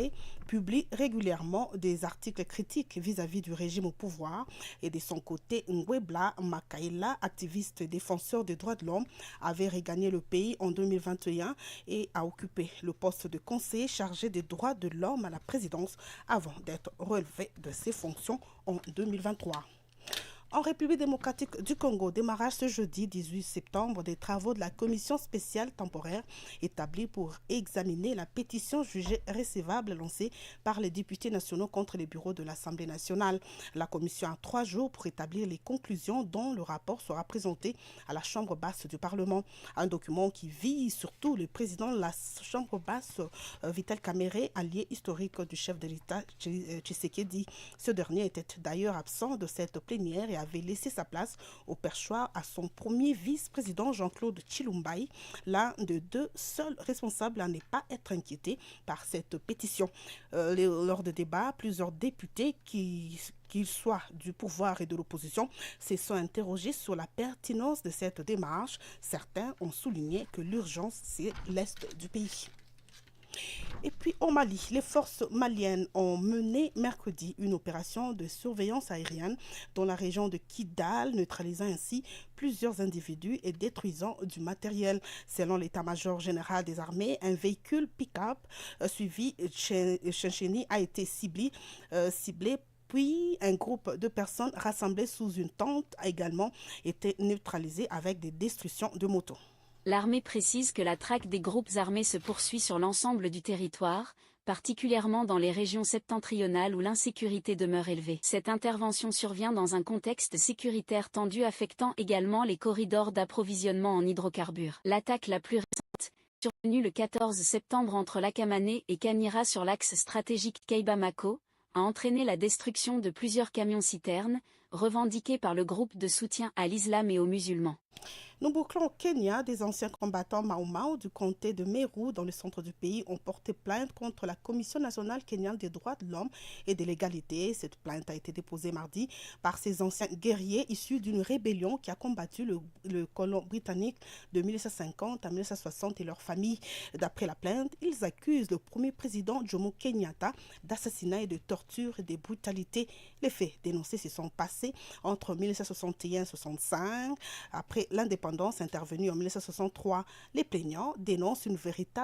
publie régulièrement des articles critiques vis-à-vis du régime au pouvoir et de son côté, Nguebla Makaïla, activiste et défenseur des droits de l'homme, avait regagné le pays en 2021 et a occupé le poste de conseiller chargé des droits de l'homme à la présidence avant d'être relevé de ses fonctions en 2023. En République démocratique du Congo, démarrage ce jeudi 18 septembre des travaux de la commission spéciale temporaire établie pour examiner la pétition jugée recevable lancée par les députés nationaux contre les bureaux de l'Assemblée nationale. La commission a 3 jours pour établir les conclusions dont le rapport sera présenté à la Chambre basse du Parlement. Un document qui vise surtout le président de la Chambre basse, Vital Kamerhe, allié historique du chef de l'État Tshisekedi. Ce dernier était d'ailleurs absent de cette plénière et avait laissé sa place au perchoir à son premier vice-président Jean-Claude Tshilumbaï, l'un des 2 seuls responsables à ne pas être inquiétés par cette pétition. Lors de débats, plusieurs députés qu'ils soient du pouvoir et de l'opposition, se sont interrogés sur la pertinence de cette démarche. Certains ont souligné que l'urgence, c'est l'Est du pays. Et puis au Mali, les forces maliennes ont mené mercredi une opération de surveillance aérienne dans la région de Kidal, neutralisant ainsi plusieurs individus et détruisant du matériel. Selon l'état-major général des armées, un véhicule pick-up suivi Chencheni a été ciblé. Puis, un groupe de personnes rassemblées sous une tente a également été neutralisé avec des destructions de motos. L'armée précise que la traque des groupes armés se poursuit sur l'ensemble du territoire, particulièrement dans les régions septentrionales où l'insécurité demeure élevée. Cette intervention survient dans un contexte sécuritaire tendu affectant également les corridors d'approvisionnement en hydrocarbures. L'attaque la plus récente, survenue le 14 septembre entre Lakamane et Kanira sur l'axe stratégique Keiba-Mako, a entraîné la destruction de plusieurs camions-citernes, revendiqués par le groupe de soutien à l'islam et aux musulmans. Nous bouclons au Kenya. Des anciens combattants Mau Mau du comté de Meru, dans le centre du pays, ont porté plainte contre la Commission nationale kenyane des droits de l'homme et de l'égalité. Cette plainte a été déposée mardi par ces anciens guerriers issus d'une rébellion qui a combattu le colon britannique de 1950 à 1960 et leurs familles. D'après la plainte, ils accusent le premier président Jomo Kenyatta d'assassinat et de torture et de brutalité. Les faits dénoncés se sont passés entre 1961 et 1965. Après l'indépendance intervenue en 1963, les plaignants dénoncent une véritable